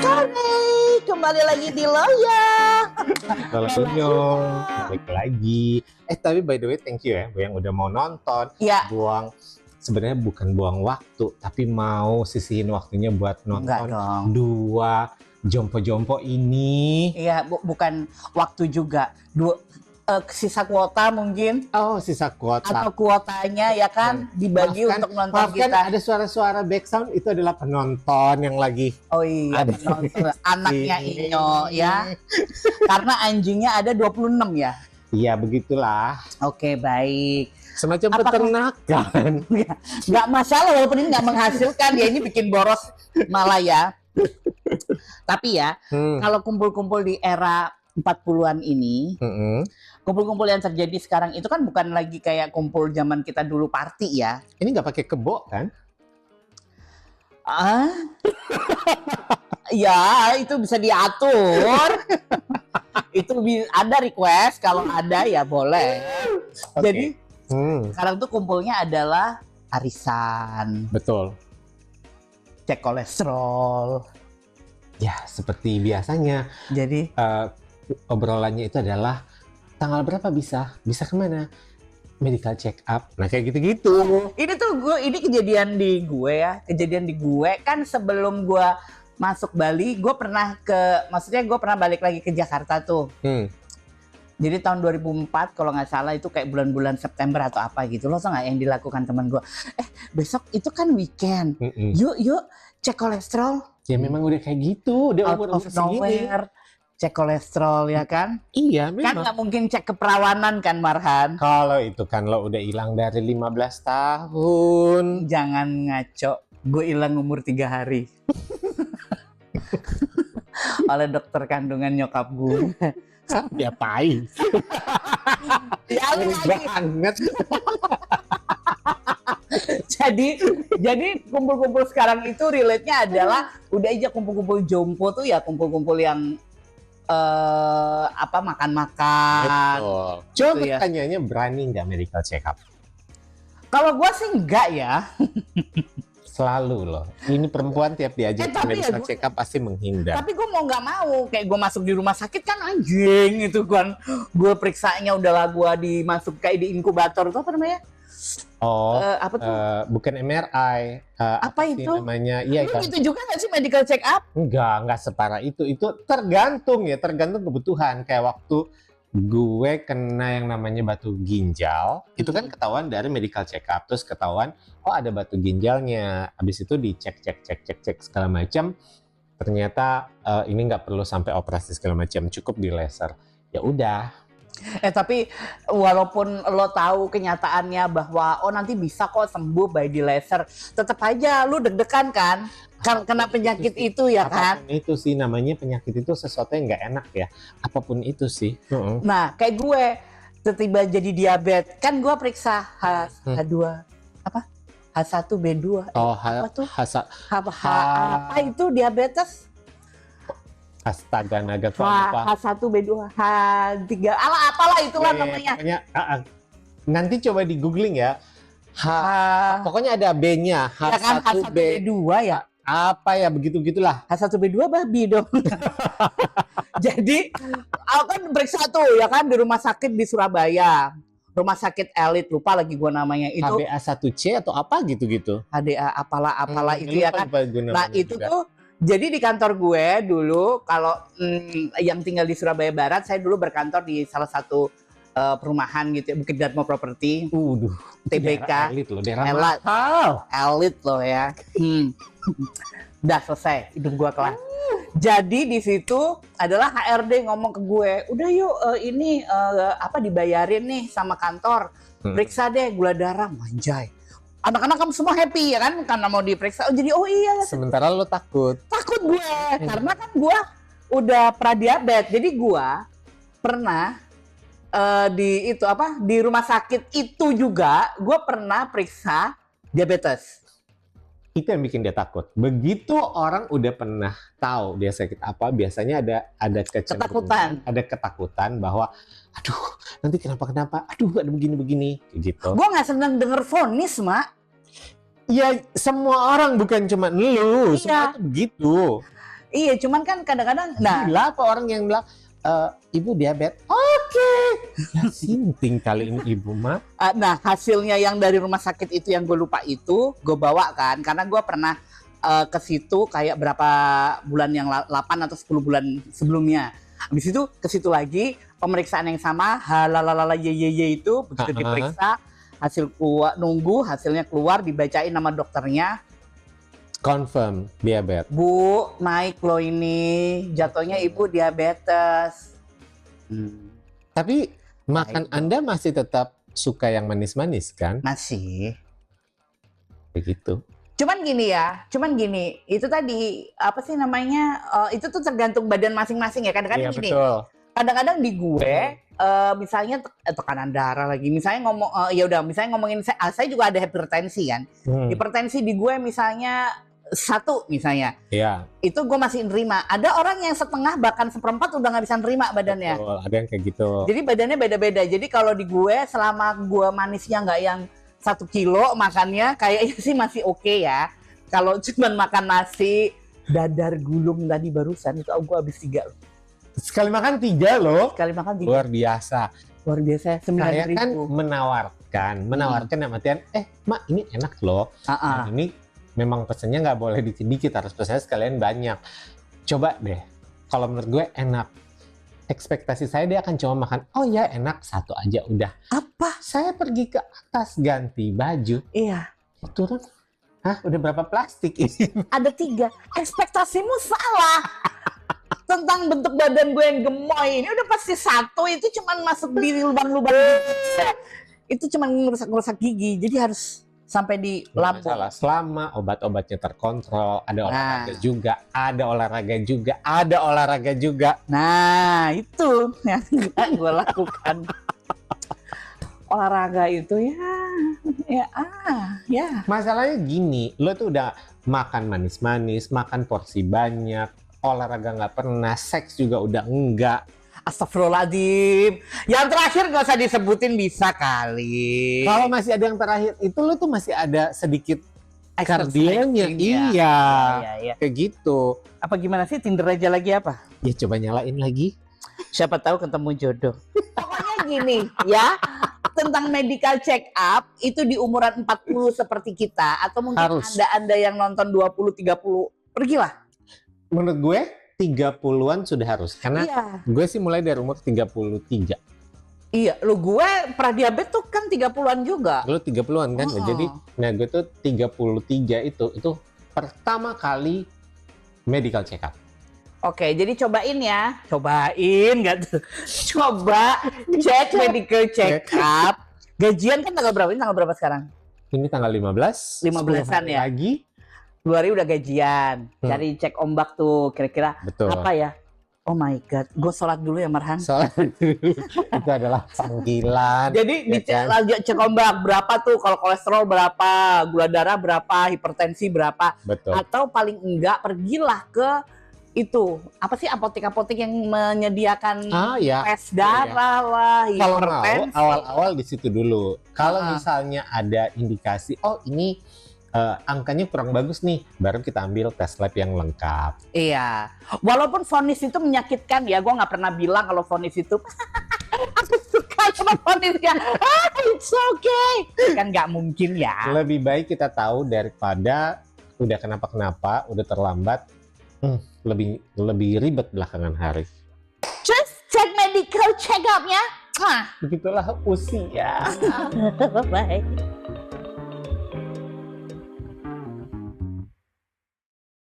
Hai, kembali lagi di Loya. Halo, balik lagi. Tapi by the way, thank you ya, yang udah mau nonton. Ya. Sebenarnya bukan buang waktu, tapi mau sisihin waktunya buat nonton dua jompo-jompo ini. Iya, bukan waktu juga. Sisa kuota mungkin. Oh, sisa kuota. Atau kuotanya ya kan dibagi untuk nonton kita. Ada suara-suara background, itu adalah penonton yang lagi. Oh iya, penonton. Anaknya Inyo ya. Karena anjingnya ada 26 ya. Iya, begitulah. Oke, baik. Semacam peternakan. Nggak masalah walaupun ini nggak menghasilkan ya, ini bikin boros malah ya. Tapi ya, kalau kumpul-kumpul di era 40-an ini, kumpul-kumpul yang terjadi sekarang itu kan bukan lagi kayak kumpul zaman kita dulu party ya. Ini nggak pakai kebo kan? Ya, itu bisa diatur. Itu ada request, kalau ada ya boleh. Okay. Jadi sekarang tuh kumpulnya adalah arisan. Betul. Cek kolesterol. Ya, seperti biasanya. Jadi obrolannya itu adalah tanggal berapa bisa kemana? Medical check up. Nah, kayak gitu-gitu. Ini tuh ini kejadian di gue kan sebelum gue masuk Bali, gue pernah balik lagi ke Jakarta tuh. Jadi tahun 2004 kalau nggak salah itu kayak bulan-bulan September atau apa gitu. Lo tau nggak yang dilakukan teman gue? Besok itu kan weekend. Yuk cek kolesterol. Ya memang udah kayak gitu. Udah umur segini. Cek kolesterol ya kan? Iya memang. Kan nggak mungkin cek keperawanan kan Marhan? Kalau itu kan lo udah hilang dari 15 tahun. Jangan ngaco. Gue hilang umur 3 hari. Oleh dokter kandungan nyokap gue. Diapain? Ya banget. jadi kumpul-kumpul sekarang itu relate-nya adalah udah aja kumpul-kumpul jompo tuh ya kumpul-kumpul yang makan-makan. Coba gitu ya. pertanyaannya, berani nggak medical check up? Kalau gue sih enggak ya. Selalu loh. Ini perempuan tiap diajak medical check up pasti menghindar. Tapi gue mau nggak mau, kayak gue masuk di rumah sakit kan anjing itu kan. Gue periksanya udahlah gue dimasuk kayak di inkubator itu apa namanya? Apa tuh? Bukan MRI. Apa itu? Namanya? Iya kan. Itu juga nggak sih medical check up? Enggak separah itu. Itu tergantung kebutuhan. Kayak waktu gue kena yang namanya batu ginjal, itu kan ketahuan dari medical check up, terus ketahuan ada batu ginjalnya, habis itu dicek segala macam, ternyata ini nggak perlu sampai operasi segala macam, cukup di laser. Ya udah. Tapi walaupun lo tahu kenyataannya bahwa nanti bisa kok sembuh by di laser, tetap aja lu deg-degan kan? Kena penyakit itu ya kan? Apapun itu sih, namanya penyakit itu sesuatu yang nggak enak ya. Apapun itu sih. Nah, kayak gue tiba-tiba jadi diabetes, kan gue periksa H2 apa? H1B2. Apa tuh? Apa itu diabetes? Astaga naga H1B2, H3, apalah itulah namanya. Pokoknya, nanti coba di googling ya. Pokoknya ada B-nya. H1B2 ya. Apa ya begitulah. H1B2 babi dong. Jadi aku kan periksa tuh ya kan di rumah sakit di Surabaya. Rumah sakit elit, lupa lagi gua namanya itu. HbA1c atau apa gitu-gitu. HDA apalah itu ya kan. Nah, itu juga. Tuh jadi di kantor gue dulu kalau yang tinggal di Surabaya Barat, saya dulu berkantor di salah satu perumahan gitu ya, Bukit Dharma Property. TBK. Elit loh ya. Udah selesai hidup gue kelar. Jadi di situ adalah HRD ngomong ke gue, udah yuk ini dibayarin nih sama kantor, periksa deh gula darah, manjay. Anak-anak kamu semua happy ya kan karena mau diperiksa. Jadi iya. Sementara lo takut gue karena kan gue udah pradiabetes. Jadi gue pernah di rumah sakit itu juga gue pernah periksa diabetes. Itu yang bikin dia takut. Begitu orang udah pernah tahu dia sakit apa, biasanya ada ketakutan. Ada ketakutan bahwa aduh nanti kenapa, aduh ada begini gitu. Gue nggak seneng denger vonis, Mak. Ya semua orang, bukan cuma lu, semua tuh begitu. Iya, cuman kan kadang-kadang, Gila apa orang yang bilang, ibu diabetes. Oke. Ya sinting kali ini ibu mah. Nah, hasilnya yang dari rumah sakit itu yang gue lupa itu, gue bawa kan, karena gue pernah ke situ kayak berapa bulan yang 8 atau 10 bulan sebelumnya. Habis itu ke situ lagi, pemeriksaan yang sama, halalalala ye itu, begitu diperiksa, hasil keluar, nunggu hasilnya keluar, dibacain nama dokternya. Confirm diabetes. Bu, naik loh ini, jatuhnya ibu diabetes. Tapi makan Anda masih tetap suka yang manis-manis kan? Masih. Begitu. Cuman gini, itu tadi apa sih namanya? Itu tuh tergantung badan masing-masing ya. Kadang-kadang gini. Betul. Kadang-kadang di gue, misalnya tekanan darah lagi. Misalnya misalnya ngomongin saya juga ada hipertensi kan. Hipertensi di gue misalnya 1 misalnya. Iya. Itu gue masih nerima. Ada orang yang setengah bahkan 1/4 udah nggak bisa nerima badannya. Betul, ada yang kayak gitu. Jadi badannya beda-beda. Jadi kalau di gue selama gue manisnya nggak yang 1 kilo makannya kayaknya sih masih oke ya. Kalau cuman makan nasi dadar gulung tadi barusan itu gue habis 3 loh. Sekali makan 3 loh. Sekali makan 3. Luar biasa. Luar biasa. Saya 9.000. kan menawarkan dalam artian, mak ini enak loh. Nah, ini memang pesennya nggak boleh dikit-dikit, harus pesennya sekalian banyak. Coba deh, kalau menurut gue enak. Ekspektasi saya dia akan cuma makan, oh ya enak 1 aja udah. Apa? Saya pergi ke atas ganti baju. Iya. Turun, udah berapa plastik ini? Ada 3. Ekspektasimu salah. Tentang bentuk badan gue yang gemoy ini udah pasti 1 itu cuman masuk di lubang-lubang gigi. Itu cuman ngerusak gigi, jadi harus sampai di lambung. Masalah selama obat-obatnya terkontrol, ada olahraga juga. Nah, itu yang gue lakukan. Olahraga itu ya. Masalahnya gini, lo tuh udah makan manis-manis, makan porsi banyak, olahraga nggak pernah, seks juga udah enggak. Astagfirullahaladzim. Yang terakhir gak usah disebutin bisa kali. Kalau masih ada yang terakhir, itu lo tuh masih ada sedikit kardionya. Iya. Kayak gitu. Apa gimana sih, Tinder aja lagi apa? Ya coba nyalain lagi. Siapa tahu ketemu jodoh. Pokoknya gini ya, tentang medical check up itu di umuran 40 seperti kita, atau mungkin Anda yang nonton 20-30, pergilah. Menurut gue 30-an sudah harus, karena gue sih mulai dari umur 33. Iya, gue pradiabetes tuh kan 30-an juga. Lu 30-an kan, jadi gue tuh 33 itu pertama kali medical check up. Oke, jadi cobain nggak tuh? Coba cek medical check up. Gajian kan tanggal berapa? Ini tanggal berapa sekarang? Ini tanggal 15. 15-an ya? Lagi. 2 hari udah gajian, cari cek ombak tuh kira-kira apa ya? Oh my God, gue sholat dulu ya Marhan. Sholat dulu, itu adalah panggilan. Jadi cek ombak berapa tuh, kalau kolesterol berapa, gula darah berapa, hipertensi berapa. Betul. Atau paling enggak pergilah ke itu, apa sih apotek-apotek yang menyediakan tes darah lah, hipertensi. Kalau awal-awal di situ dulu. Kalau misalnya ada indikasi, oh ini angkanya kurang bagus nih, baru kita ambil tes lab yang lengkap. Iya, walaupun vonis itu menyakitkan ya, gue nggak pernah bilang kalau vonis itu aku suka sama vonisnya. It's okay, kan nggak mungkin ya. Lebih baik kita tahu daripada udah kenapa-kenapa, udah terlambat, lebih ribet belakangan hari. Just check medical check up-nya. Begitulah usia. Bye.